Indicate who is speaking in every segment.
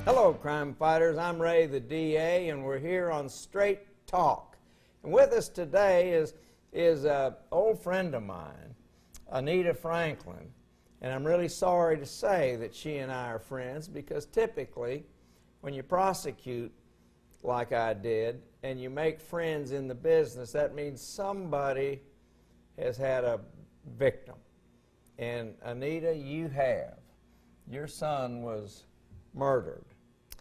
Speaker 1: Hello, crime fighters. I'm Ray, the DA, and we're here on Straight Talk. And with us today is an old friend of mine, Anita Franklin. And I'm really sorry to say that she and I are friends, because typically when you prosecute like I did and you make friends in the business, that means somebody has had a victim. And Anita, you have. Your son was murdered.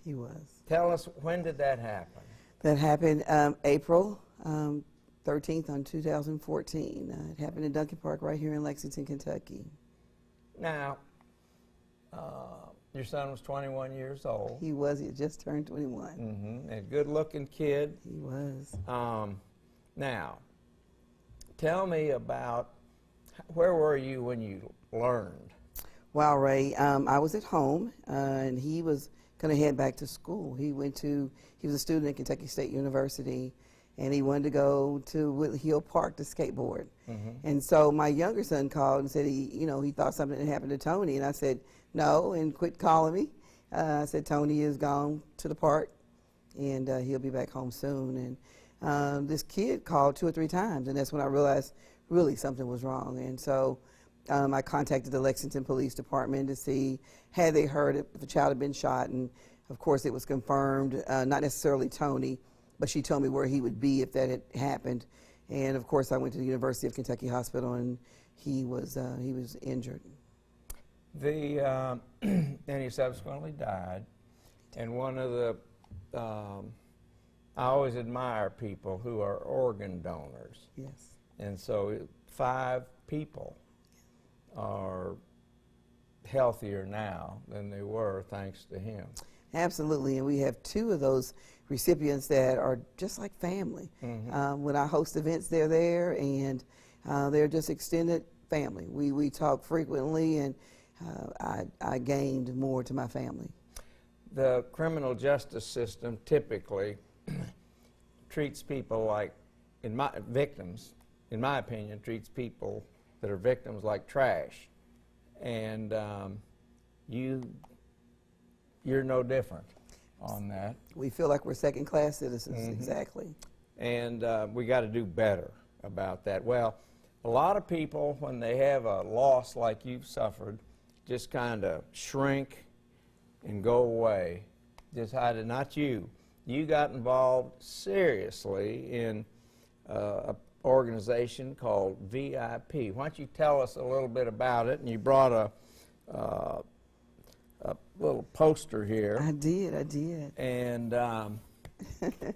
Speaker 2: He was.
Speaker 1: Tell us, when did that happen?
Speaker 2: That happened April 13th on 2014. It happened in Duncan Park right here in Lexington, Kentucky.
Speaker 1: Now, your son was 21 years old.
Speaker 2: He was. He had just turned 21.
Speaker 1: Mm-hmm. A good-looking kid.
Speaker 2: He was.
Speaker 1: Now, tell me about, where were you when you learned?
Speaker 2: Well, Ray, I was at home, and he was going to head back to school. He was a student at Kentucky State University, and he wanted to go to Woodley Hill Park to skateboard. Mm-hmm. And so my younger son called and said he thought something had happened to Tony, and I said no, and quit calling me. I said Tony is gone to the park, and he'll be back home soon. And this kid called 2 or 3 times, and that's when I realized really something was wrong. And so I contacted the Lexington Police Department to see had they heard if the child had been shot, and of course it was confirmed, not necessarily Tony, but she told me where he would be if that had happened. And of course I went to the University of Kentucky Hospital, and he was injured.
Speaker 1: And he subsequently died. And one of the, I always admire people who are organ donors.
Speaker 2: Yes.
Speaker 1: And so 5 people are healthier now than they were thanks to him. Absolutely,
Speaker 2: and we have 2 of those recipients that are just like family.
Speaker 1: Mm-hmm.
Speaker 2: When I host events, they're there, and they're just extended family. We talk frequently, and I gained more to my family.
Speaker 1: The criminal justice system typically treats people like, victims, in my opinion, treats people that are victims like trash, and you're no different on that.
Speaker 2: We feel like we're second-class citizens. Mm-hmm. Exactly.
Speaker 1: And we got to do better about that. Well, a lot of people, when they have a loss like you've suffered, just kind of shrink and go away. Just hide it. Not you. You got involved seriously in a organization called V.I.P. Why don't you tell us a little bit about it? And you brought a little poster here.
Speaker 2: I did.
Speaker 1: And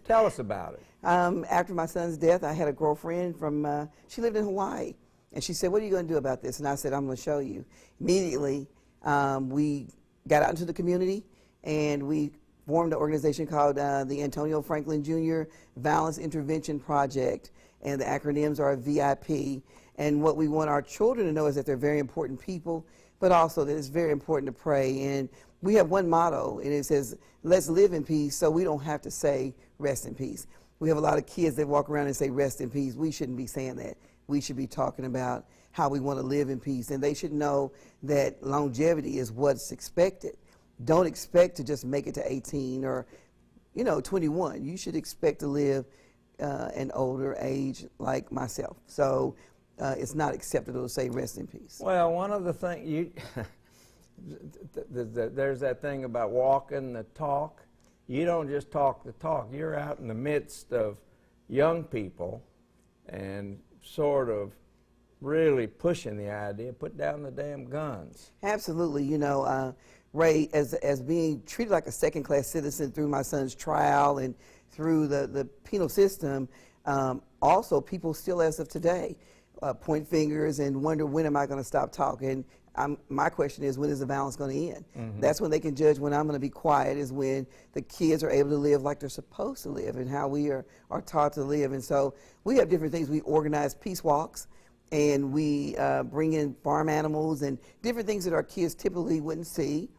Speaker 1: tell us about it.
Speaker 2: After my son's death, I had a girlfriend from, she lived in Hawaii, and she said, what are you going to do about this? And I said, I'm going to show you. Immediately, we got out into the community, and we formed an organization called the Antonio Franklin Jr. Violence Intervention Project, and the acronyms are VIP. And what we want our children to know is that they're very important people, but also that it's very important to pray. And we have one motto, and it says, let's live in peace, so we don't have to say rest in peace. We have a lot of kids that walk around and say rest in peace. We shouldn't be saying that. We should be talking about how we want to live in peace, and they should know that longevity is what's expected. Don't expect to just make it to 18 or 21. You should expect to live an older age like myself. So it's not acceptable to say rest in peace.
Speaker 1: Well, one of the things, there's that thing about walking the talk. You don't just talk the talk. You're out in the midst of young people and sort of really pushing the idea, put down the damn guns.
Speaker 2: Absolutely. Ray, as being treated like a second-class citizen through my son's trial and through the penal system, also people still, as of today, point fingers and wonder, when am I going to stop talking? My question is, when is the violence going to end? Mm-hmm. That's when they can judge when I'm going to be quiet, is when the kids are able to live like they're supposed to live and how we are taught to live. And so we have different things. We organize peace walks, and we bring in farm animals and different things that our kids typically wouldn't see.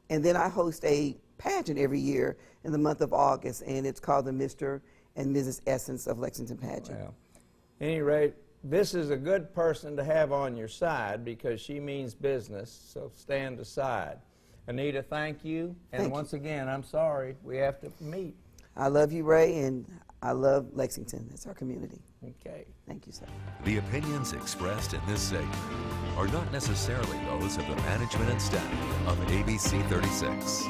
Speaker 2: And then I host a pageant every year in the month of August, and it's called the Mr. and Mrs. Essence of Lexington pageant.
Speaker 1: Well, at any rate, this is a good person to have on your side because she means business, so stand aside. Anita, thank you. And
Speaker 2: Thank you.
Speaker 1: once again, I'm sorry we have to meet.
Speaker 2: I love you, Ray, and I love Lexington. It's our community.
Speaker 1: Okay.
Speaker 2: Thank you, sir.
Speaker 3: The opinions expressed in this segment are not necessarily those of the management and staff of ABC 36.